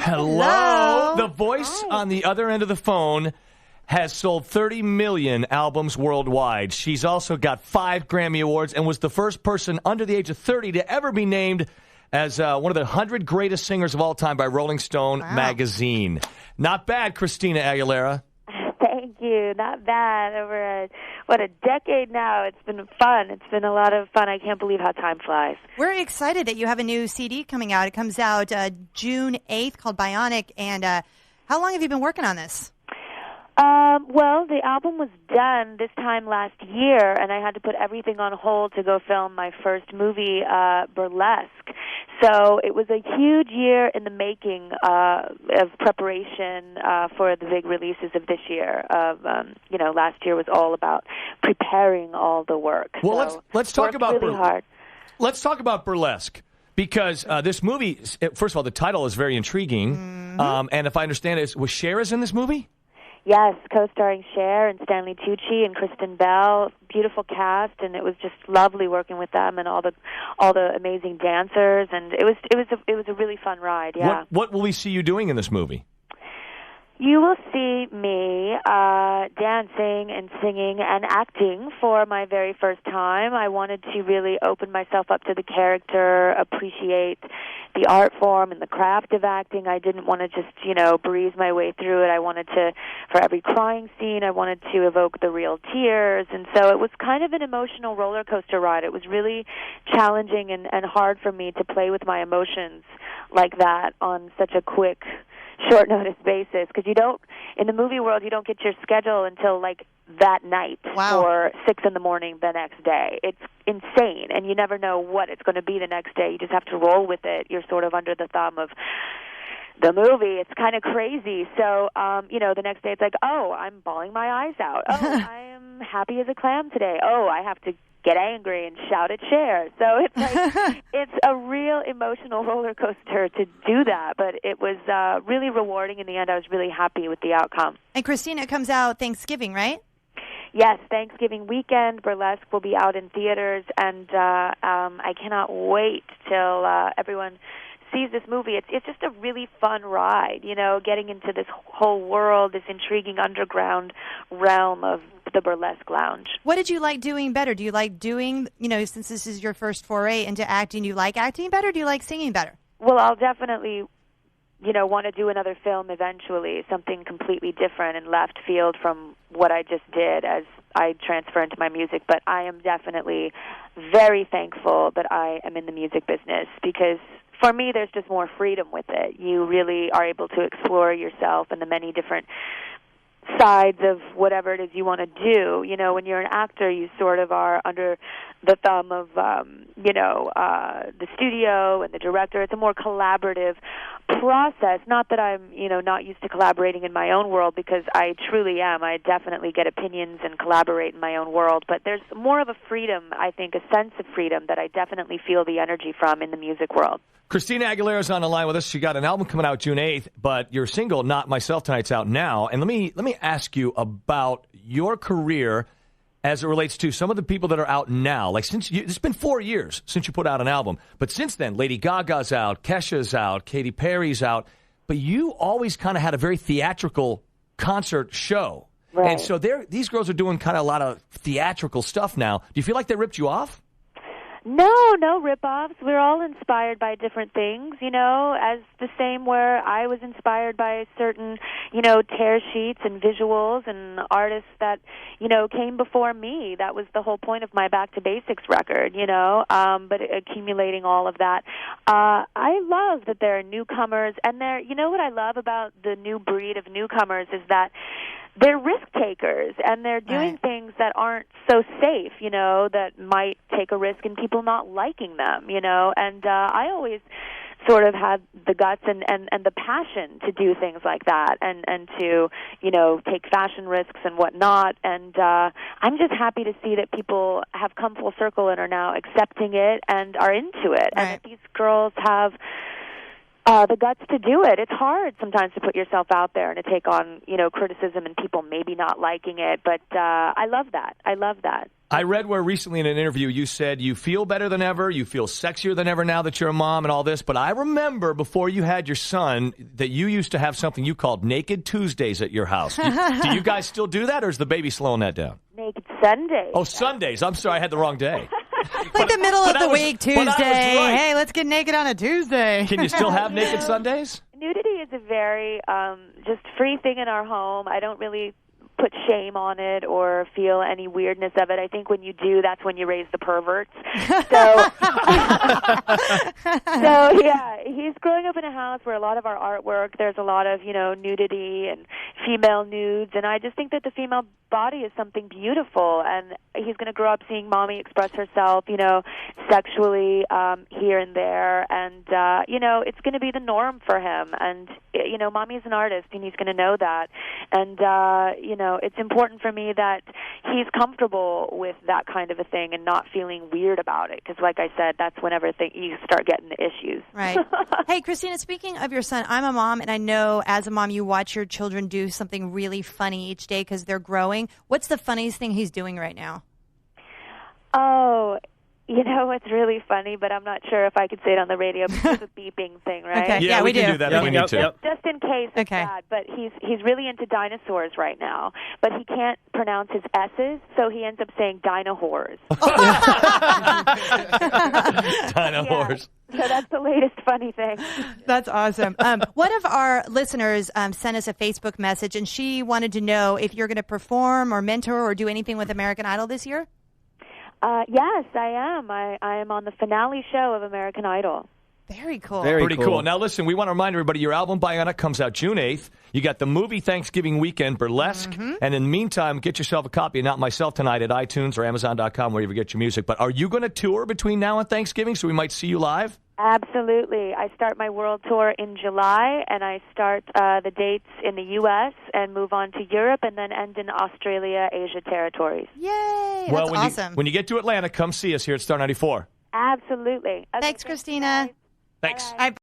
Hello. The voice on the other end of the phone has sold 30 million albums worldwide. She's also got 5 Grammy Awards and was the first person under the age of 30 to ever be named as one of the 100 greatest singers of all time by Rolling Stone magazine. Not bad, Christina Aguilera. Thank you. Not bad. Over a decade now. It's been fun. It's been a lot of fun. I can't believe how time flies. We're excited that you have a new CD coming out. It comes out June 8th called Bionic. And how long have you been working on this? Well, the album was done this time last year, and I had to put everything on hold to go film my first movie, Burlesque. So it was a huge year in the making of preparation for the big releases of this year. Last year was all about preparing all the work. Well, so let's talk about really hard. Let's talk about Burlesque. Because this movie, first of all, the title is very intriguing. Mm-hmm. And if I understand it, was Cher in this movie? Yes, co-starring Cher and Stanley Tucci and Kristen Bell. Beautiful cast, and it was just lovely working with them and all the amazing dancers. And it was a really fun ride. Yeah. What will we see you doing in this movie? You will see me dancing and singing and acting for my very first time. I wanted to really open myself up to the character, appreciate the art form and the craft of acting. I didn't want to just, breeze my way through it. I wanted to, for every crying scene, I wanted to evoke the real tears. And so it was kind of an emotional roller coaster ride. It was really challenging and hard for me to play with my emotions like that on such a quick, short notice basis, because in the movie world, you don't get your schedule until like that night or 6 a.m. the next day. It's insane, and you never know what it's going to be the next day. You just have to roll with it. You're sort of under the thumb of the movie. It's kind of crazy. So, the next day it's like, oh, I'm bawling my eyes out. Oh, I am happy as a clam today. Oh, I have to get angry and shout at Cher. So it's like it's a real emotional roller coaster to do that, but it was really rewarding in the end. I was really happy with the outcome. And Christina, comes out Thanksgiving, right? Yes, Thanksgiving weekend. Burlesque will be out in theaters, and I cannot wait till everyone sees this movie. It's just a really fun ride, getting into this whole world, this intriguing underground realm of the burlesque lounge. What did you like doing better? Do you like doing, since this is your first foray into acting, do you like acting better? Do you like singing better? Well, I'll definitely, want to do another film eventually, something completely different and left field from what I just did as I transfer into my music. But I am definitely very thankful that I am in the music business, because for me, there's just more freedom with it. You really are able to explore yourself and the many different sides of whatever it is you want to do. When you're an actor, you sort of are under the thumb of, the studio and the director. It's a more collaborative process. Not that I'm, not used to collaborating in my own world, because I truly am. I definitely get opinions and collaborate in my own world. But there's more of a freedom, I think, a sense of freedom that I definitely feel the energy from in the music world. Christina Aguilera's on the line with us. She got an album coming out June 8th, but your single, Not Myself Tonight's out now. And let me ask you about your career as it relates to some of the people that are out now. Like, it's been 4 years since you put out an album, but since then, Lady Gaga's out, Kesha's out, Katy Perry's out, but you always kind of had a very theatrical concert show. Right. And so these girls are doing kind of a lot of theatrical stuff now. Do you feel like they ripped you off? No rip-offs. We're all inspired by different things, as the same where I was inspired by certain, tear sheets and visuals and artists that, came before me. That was the whole point of my Back to Basics record, but accumulating all of that. I love that there are newcomers, and what I love about the new breed of newcomers is that they're risk takers, and they're doing things that aren't so safe, that might take a risk in people not liking them, and I always sort of had the guts and the passion to do things like that and to, take fashion risks and whatnot, and I'm just happy to see that people have come full circle and are now accepting it and are into it, and that these girls have the guts to do it. It's hard sometimes to put yourself out there and to take on, criticism and people maybe not liking it. But I love that. I read where recently in an interview you said you feel better than ever, you feel sexier than ever now that you're a mom and all this. But I remember before you had your son that you used to have something you called Naked Tuesdays at your house. Do you guys still do that, or is the baby slowing that down? Naked Sundays. Oh, Sundays. I'm sorry, I had the wrong day. Like the middle of the week, Tuesday. Right. Hey, let's get naked on a Tuesday. Can you still have Naked Sundays? Nudity is a very just free thing in our home. I don't really put shame on it or feel any weirdness of it. I think when you do, that's when you raise the perverts. So yeah, he's growing up in a house where a lot of our artwork, there's a lot of, nudity and female nudes, and I just think that the female body is something beautiful, and he's going to grow up seeing mommy express herself, sexually here and there, and, it's going to be the norm for him, and, mommy's an artist, and he's going to know that, and, it's important for me that he's comfortable with that kind of a thing and not feeling weird about it, because like I said, that's whenever you start getting the issues. Right. Hey, Christina, speaking of your son, I'm a mom, and I know as a mom you watch your children do something really funny each day because they're growing. What's the funniest thing he's doing right now? Oh, it's really funny, but I'm not sure if I could say it on the radio because it's a beeping thing, right? Okay. Yeah, we do. can do that if we need to. Just in case it's bad, but he's really into dinosaurs right now, but he can't pronounce his S's, so he ends up saying dinosaurs. Dinosaurs. Yeah. So that's the latest funny thing. That's awesome. One of our listeners sent us a Facebook message, and she wanted to know if you're going to perform or mentor or do anything with American Idol this year? Yes, I am. I am on the finale show of American Idol. Very cool. Pretty cool. Now, listen, we want to remind everybody your album, Bionic, comes out June 8th. You got the movie Thanksgiving weekend, Burlesque. Mm-hmm. And in the meantime, get yourself a copy of Not Myself Tonight at iTunes or Amazon.com, wherever you get your music. But are you going to tour between now and Thanksgiving so we might see you live? Absolutely. I start my world tour in July, and I start the dates in the U.S. and move on to Europe and then end in Australia, Asia territories. Yay! Well, That's awesome. When you get to Atlanta, come see us here at Star 94. Absolutely. Okay, Thanks, Christina. Thanks. Bye.